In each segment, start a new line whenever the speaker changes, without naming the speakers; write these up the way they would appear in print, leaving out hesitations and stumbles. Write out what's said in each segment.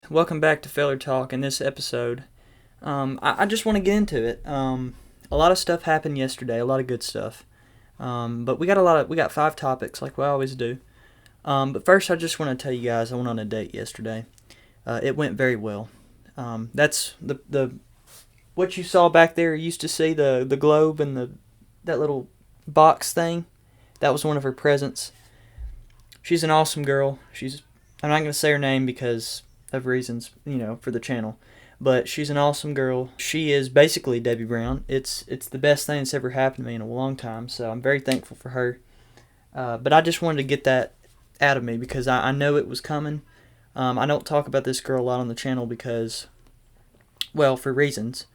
Welcome back to Feller Talk. In this episode, I just want to get into it. A lot of stuff happened yesterday, a lot of good stuff. But we got 5 topics like we always do. But first, I just want to tell you guys I went on a date yesterday. It went very well. That's the what you saw back there. You used to see the globe and that little box thing. That was one of her presents. She's an awesome girl. I'm not going to say her name because of reasons, for the channel. But she's an awesome girl. She is basically Debbie Brown. It's the best thing that's ever happened to me in a long time, so I'm very thankful for her. But I just wanted to get that out of me because I know it was coming. I don't talk about this girl a lot on the channel because, well, for reasons.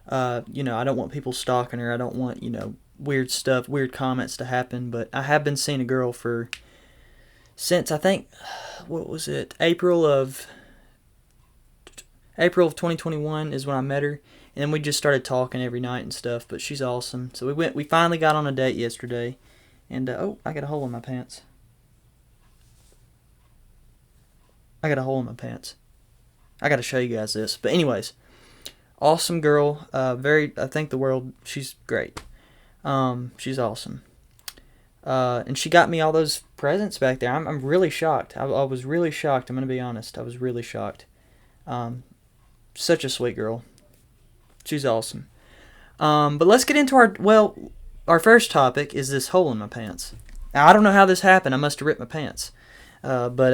I don't want people stalking her. I don't want, weird stuff, weird comments to happen. But I have been seeing a girl since I think, what was it? April of 2021 is when I met her, and then we just started talking every night and stuff. But she's awesome. So we finally got on a date yesterday, and I got a hole in my pants. I got to show you guys this. But anyways, awesome girl. I think the world. She's great. She's awesome. And she got me all those presents back there. I'm really shocked. I was really shocked. I'm gonna be honest. I was really shocked. Such a sweet girl. She's awesome. But let's get into our first topic is this hole in my pants. Now, I don't know how this happened. I must have ripped my pants. But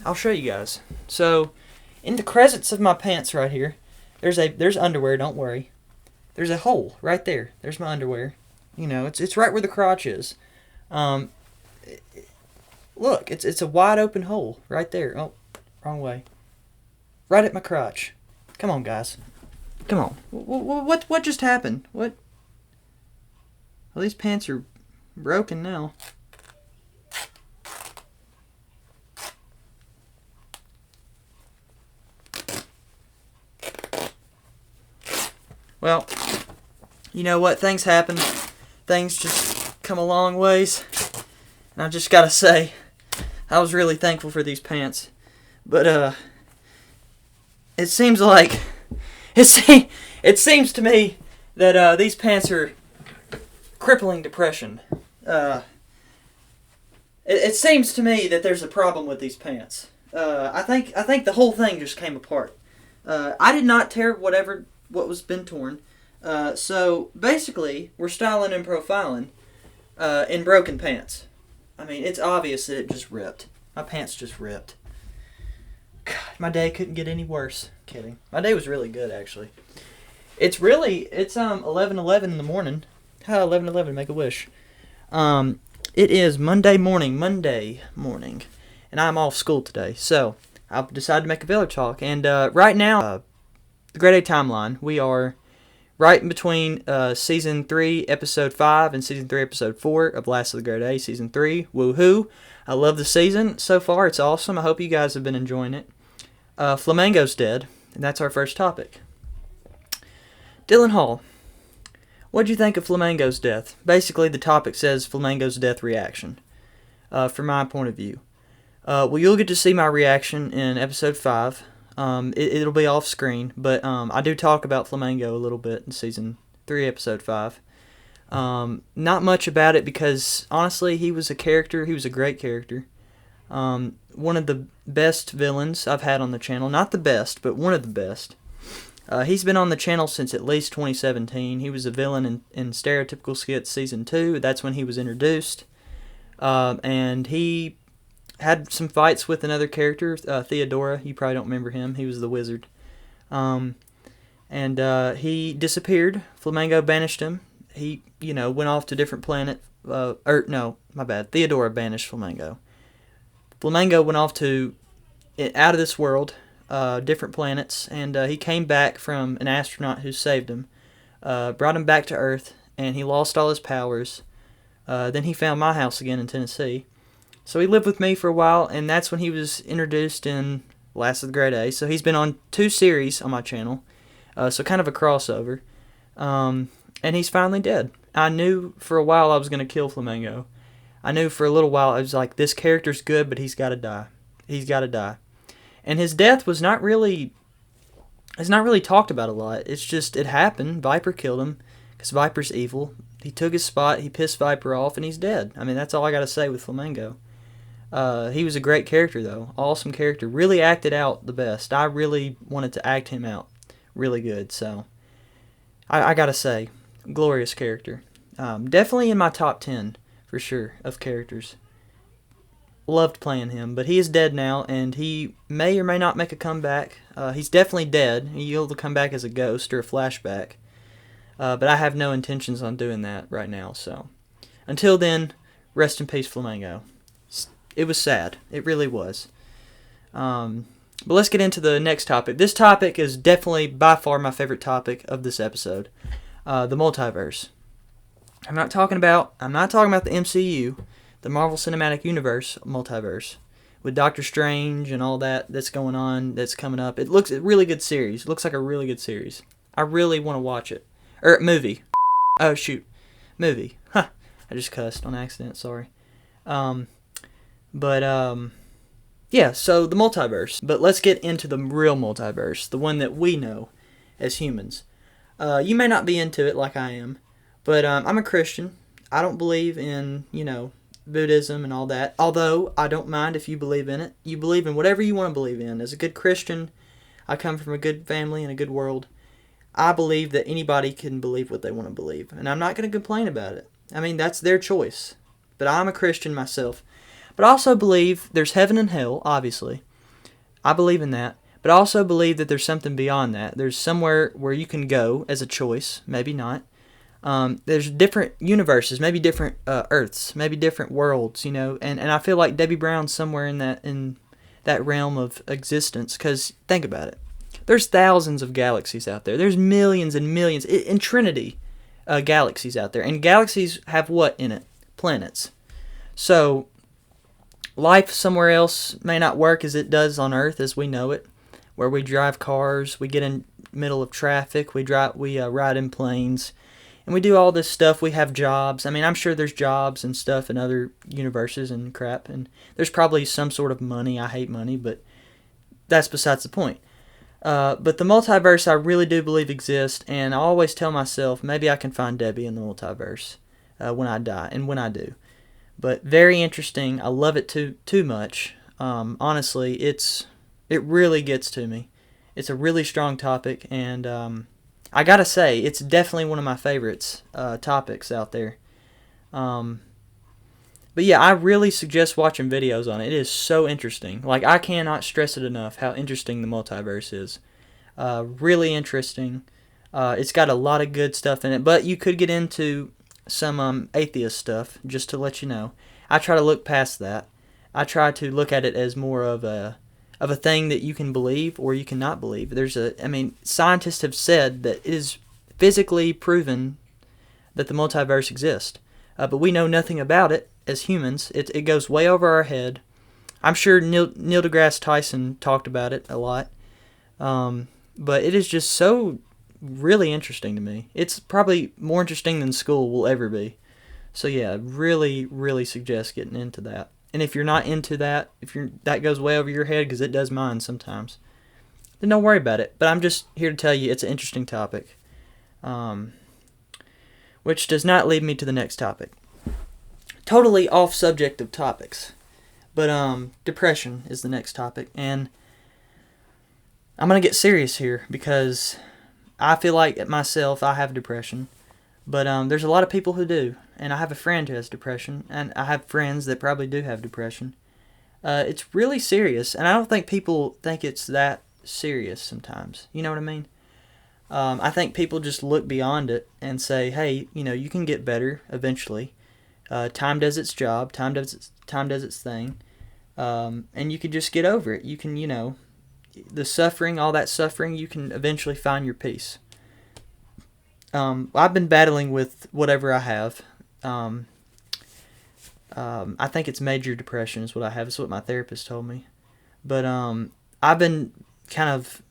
I'll show you guys. So, in the crevice of my pants right here, there's underwear. Don't worry. There's a hole right there. There's my underwear. It's right where the crotch is. Look, it's a wide open hole right there. Oh, wrong way. Right at my crotch. Come on, guys. Come on. What just happened? What? Well, these pants are broken now. Well, you know what? Things happen. Things just come a long ways. And I just gotta say, I was really thankful for these pants. But, it seems like... It seems to me that, these pants are crippling depression. It seems to me that there's a problem with these pants. I think the whole thing just came apart. I did not tear what was been torn. So basically, we're styling and profiling in broken pants. I mean, it's obvious that it just ripped. My pants just ripped. God, my day couldn't get any worse. Kidding. My day was really good, actually. It's 11:11 in the morning. 11:11, make a wish. It is Monday morning, and I'm off school today. So I've decided to make a Villa talk, and right now, the Grade A timeline, we are right in between Season 3, Episode 5, and Season 3, Episode 4 of Last of the Grade A, Season 3. Woohoo! I love the season. So far, it's awesome. I hope you guys have been enjoying it. Flamingos Dead, and that's our first topic. Dylan Hall, what'd you think of Flamingos Death? Basically, the topic says Flamingos Death reaction, from my point of view. Well, you'll get to see my reaction in Episode 5. It'll be off screen, but I do talk about Flamingo a little bit in Season 3, Episode 5. Not much about it because, honestly, he was a great character. One of the best villains I've had on the channel. Not the best, but one of the best. He's been on the channel since at least 2017. He was a villain in Stereotypical Skits Season 2. That's when he was introduced. And he had some fights with another character, Theodora. You probably don't remember him. He was the wizard. And he disappeared. Flamingo banished him. He, went off to a different planet. No, my bad. Theodora banished Flamingo. Flamingo went off out of this world, different planets, and he came back from an astronaut who saved him, brought him back to Earth, and he lost all his powers. Then he found my house again in Tennessee. So he lived with me for a while, and that's when he was introduced in Last of the Grade A. So he's been on 2 series on my channel, so kind of a crossover. And he's finally dead. I knew for a while I was going to kill Flamingo. I knew for a little while I was like, this character's good, but he's got to die. He's got to die. And his death was not really, it's not really talked about a lot. It's just, it happened. Viper killed him because Viper's evil. He took his spot, he pissed Viper off, and he's dead. I mean, that's all I got to say with Flamingo. He was a great character, though. Awesome character. Really acted out the best. I really wanted to act him out really good. So, I got to say, glorious character. Definitely in my top 10, for sure, of characters. Loved playing him, but he is dead now, and he may or may not make a comeback. He's definitely dead. He'll come back as a ghost or a flashback. But I have no intentions on doing that right now, so. Until then, rest in peace, Flamingo. It was sad. It really was. But let's get into the next topic. This topic is definitely, by far, my favorite topic of this episode. The multiverse. I'm not talking about the MCU, the Marvel Cinematic Universe multiverse, with Doctor Strange and all that's going on, that's coming up. It looks a really good series. It looks like a really good series. I really want to watch it. Movie. Oh, shoot. Movie. Huh. I just cussed on accident, sorry. Yeah, so the multiverse. But let's get into the real multiverse, the one that we know as humans. You may not be into it like I am, but I'm a Christian. I don't believe in, Buddhism and all that. Although, I don't mind if you believe in it. You believe in whatever you want to believe in. As a good Christian, I come from a good family and a good world. I believe that anybody can believe what they want to believe. And I'm not going to complain about it. I mean, that's their choice. But I'm a Christian myself. But I also believe there's heaven and hell, obviously. I believe in that. But I also believe that there's something beyond that. There's somewhere where you can go as a choice. Maybe not. There's different universes, maybe different Earths, maybe different worlds, and I feel like Debbie Brown's somewhere in that realm of existence, because think about it. There's thousands of galaxies out there. There's millions and millions, infinity galaxies out there. And galaxies have what in it? Planets. So, life somewhere else may not work as it does on Earth as we know it, where we drive cars, we get in middle of traffic, we ride in planes, and we do all this stuff. We have jobs. I mean, I'm sure there's jobs and stuff in other universes and crap, and there's probably some sort of money. I hate money, but that's besides the point. But the multiverse I really do believe exists, and I always tell myself maybe I can find Debbie in the multiverse when I die, and when I do. But very interesting. I love it too much. Honestly, it really gets to me. It's a really strong topic, and I gotta say, it's definitely one of my favorites topics out there. But yeah, I really suggest watching videos on it. It is so interesting. Like, I cannot stress it enough how interesting the multiverse is. Really interesting. It's got a lot of good stuff in it, but you could get into some atheist stuff, just to let you know. I try to look past that. I try to look at it as more of a thing that you can believe or you cannot believe. Scientists have said that it is physically proven that the multiverse exists, but we know nothing about it as humans. It goes way over our head. I'm sure Neil deGrasse Tyson talked about it a lot, but it is just so really interesting to me. It's probably more interesting than school will ever be. So yeah, really, really suggest getting into that. And if you're not into that, that goes way over your head, because it does mine sometimes, then don't worry about it. But I'm just here to tell you it's an interesting topic. Which does not lead me to the next topic. Totally off subject of topics. But depression is the next topic. And I'm going to get serious here, because I feel like myself, I have depression. But there's a lot of people who do. And I have a friend who has depression. And I have friends that probably do have depression. It's really serious. And I don't think people think it's that serious sometimes. You know what I mean? I think people just look beyond it and say, hey, you can get better eventually. Time does its job. Time does its thing. And you can just get over it. You can, the suffering, all that suffering, you can eventually find your peace. I've been battling with whatever I have. I think it's major depression is what I have. It's what my therapist told me. But I've been kind of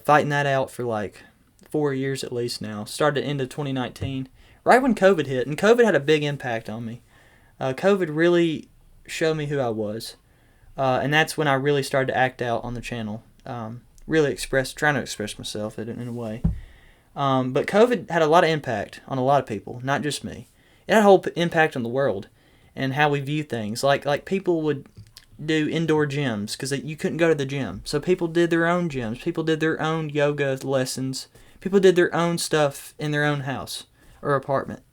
fighting that out for like 4 years at least now. Started into 2019, right when COVID hit. And COVID had a big impact on me. COVID really showed me who I was. And that's when I really started to act out on the channel. Really trying to express myself in a way. But COVID had a lot of impact on a lot of people, not just me. It had a whole impact on the world and how we view things. Like people would do indoor gyms because you couldn't go to the gym. So people did their own gyms. People did their own yoga lessons. People did their own stuff in their own house or apartment.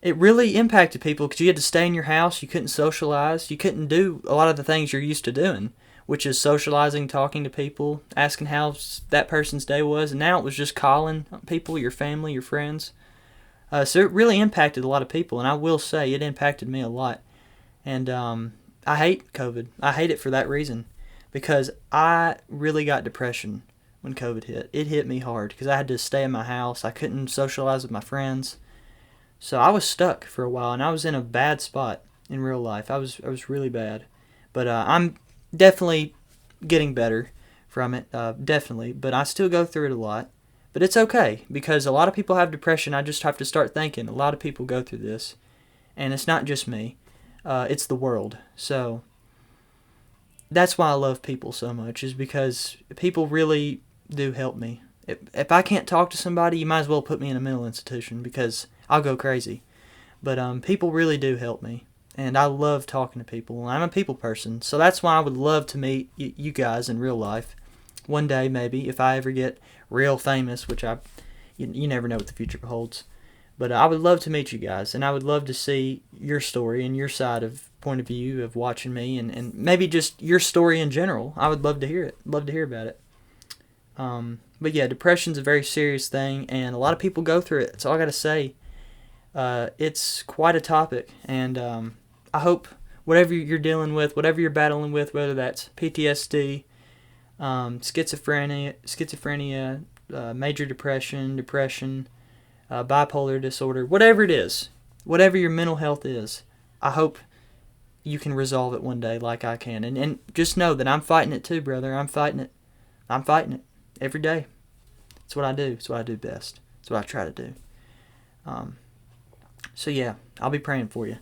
It really impacted people because you had to stay in your house. You couldn't socialize. You couldn't do a lot of the things you're used to doing, which is socializing, talking to people, asking how that person's day was. And now it was just calling people, your family, your friends. So it really impacted a lot of people, and I will say it impacted me a lot. And I hate COVID. I hate it for that reason, because I really got depression when COVID hit. It hit me hard because I had to stay in my house. I couldn't socialize with my friends. So I was stuck for a while, and I was in a bad spot in real life. I was really bad. But I'm definitely getting better from it, definitely. But I still go through it a lot. But it's okay, because a lot of people have depression. I just have to start thinking. A lot of people go through this. And it's not just me. It's the world. So that's why I love people so much, is because people really do help me. If I can't talk to somebody, you might as well put me in a mental institution, because I'll go crazy. But people really do help me. And I love talking to people. I'm a people person. So that's why I would love to meet you guys in real life. One day, maybe, if I ever get real famous, which you never know what the future holds. But I would love to meet you guys, and I would love to see your story and your side of point of view of watching me, and maybe just your story in general. I would love to hear it. Love to hear about it. But yeah, depression's a very serious thing, and a lot of people go through it. That's all I got to say. It's quite a topic, and I hope whatever you're dealing with, whatever you're battling with, whether that's PTSD, schizophrenia, major depression, bipolar disorder, whatever it is, whatever your mental health is, I hope you can resolve it one day like I can. And just know that I'm fighting it too, brother. I'm fighting it. I'm fighting it every day. It's what I do. It's what I do best. It's what I try to do. So yeah, I'll be praying for you.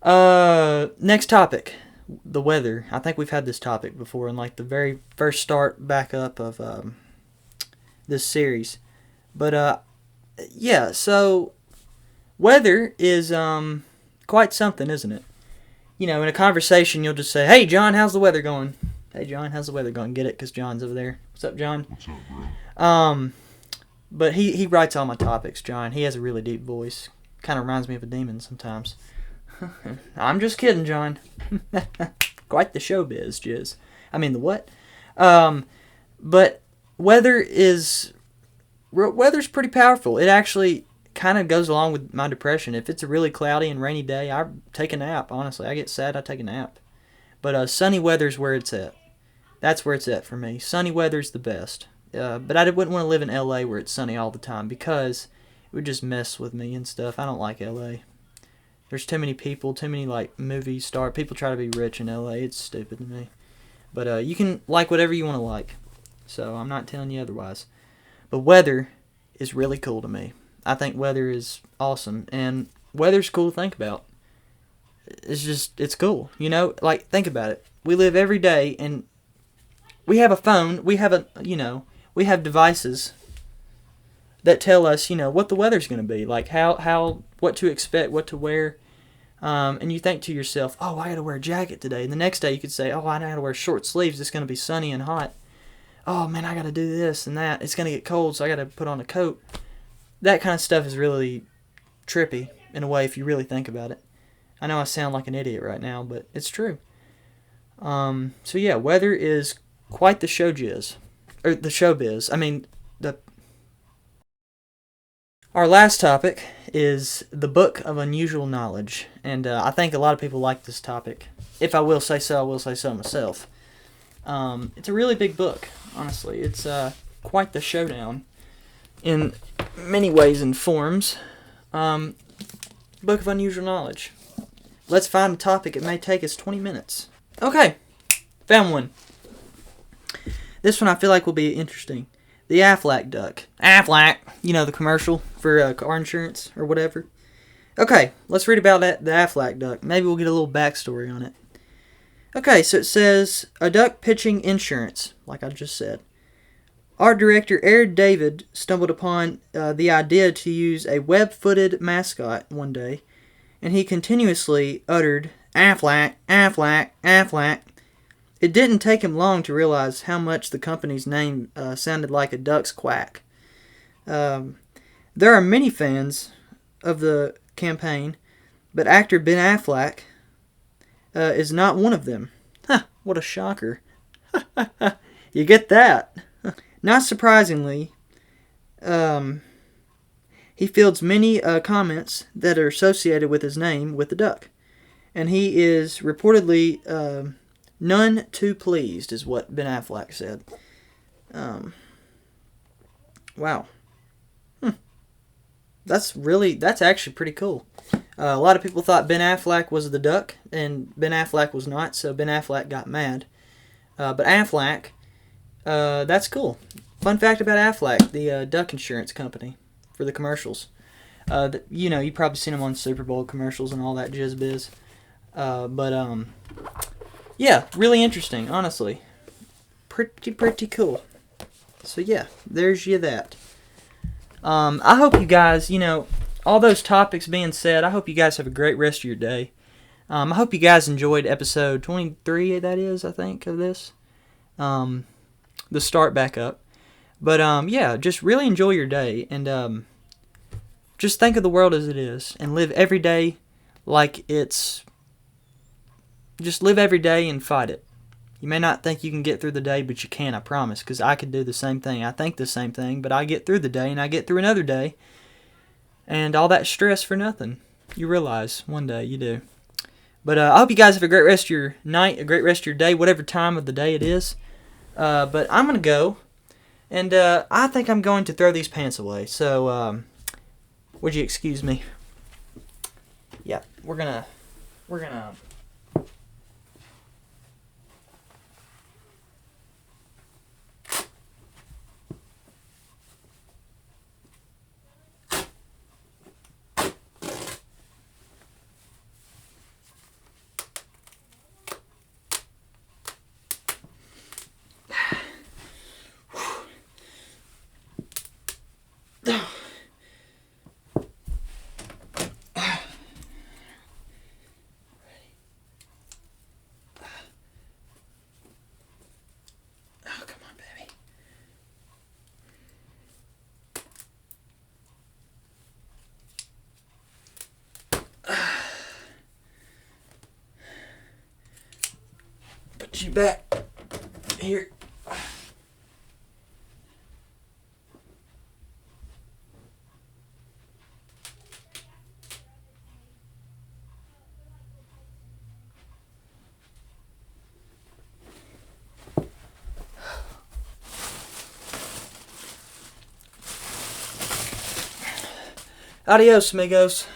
Next topic. The weather. I think we've had this topic before in like the very first start back up of this series. But yeah, so weather is quite something, isn't it? You know, in a conversation you'll just say, "Hey John, how's the weather going?" "Hey John, how's the weather going?" Get it? Because John's over there. What's up, John?
What's up, bro?
But he writes all my topics, John. He has a really deep voice. Kind of reminds me of a demon sometimes. I'm just kidding, John. Quite the showbiz, Jizz. I mean, the what? But weather's pretty powerful. It actually kind of goes along with my depression. If it's a really cloudy and rainy day, I take a nap, honestly. I get sad, I take a nap. But sunny weather's where it's at. That's where it's at for me. Sunny weather's the best. But I wouldn't want to live in LA where it's sunny all the time, because it would just mess with me and stuff. I don't like LA. There's too many people, too many like movie star people try to be rich in LA. It's stupid to me. But you can like whatever you want to like. So I'm not telling you otherwise. But weather is really cool to me. I think weather is awesome, and weather's cool to think about. It's cool, you know. Like, think about it. We live every day, and we have a phone. We have we have devices that tell us, what the weather's going to be, like what to expect, what to wear. And you think to yourself, "Oh, I got to wear a jacket today." And the next day you could say, "Oh, I got to wear short sleeves. It's going to be sunny and hot. Oh man, I got to do this and that. It's going to get cold, so I got to put on a coat." That kind of stuff is really trippy in a way if you really think about it. I know I sound like an idiot right now, but it's true. So yeah, weather is quite the showbiz. Or the showbiz. I mean, Our last topic is the Book of Unusual Knowledge. And I think a lot of people like this topic. If I will say so, I will say so myself. It's a really big book, honestly. It's quite the showdown in many ways and forms. Book of Unusual Knowledge. Let's find a topic. It may take us 20 minutes. Okay, found one. This one I feel like will be interesting. The Aflac duck. Aflac, the commercial for car insurance or whatever. Okay, let's read about the Aflac duck. Maybe we'll get a little backstory on it. Okay, so it says, a duck pitching insurance, like I just said. Art director Aaron David stumbled upon the idea to use a web-footed mascot one day, and he continuously uttered, Aflac, Aflac, Aflac. It didn't take him long to realize how much the company's name sounded like a duck's quack. There are many fans of the campaign, but actor Ben Affleck is not one of them. What a shocker. You get that? Not surprisingly, he fields many comments that are associated with his name with the duck. And he is reportedly none too pleased, is what Ben Affleck said. Wow. That's actually pretty cool. A lot of people thought Ben Affleck was the duck, and Ben Affleck was not, so Ben Affleck got mad. But Affleck, that's cool. Fun fact about Affleck, the duck insurance company for the commercials. You've probably seen him on Super Bowl commercials and all that jizz biz. Yeah, really interesting, honestly. Pretty cool. So yeah, there's you that. I hope you guys, all those topics being said, I hope you guys have a great rest of your day. I hope you guys enjoyed episode 23, that is, I think, of this. The start back up. But, yeah, just really enjoy your day. And just think of the world as it is. And live every day like it's... Just live every day and fight it. You may not think you can get through the day, but you can, I promise. Because I could do the same thing. I think the same thing, but I get through the day and I get through another day. And all that stress for nothing. You realize one day you do. But I hope you guys have a great rest of your night, a great rest of your day, whatever time of the day it is. But I'm going to go. And I think I'm going to throw these pants away. So, would you excuse me? Yeah, we're going to... Put you back here. Adios, amigos.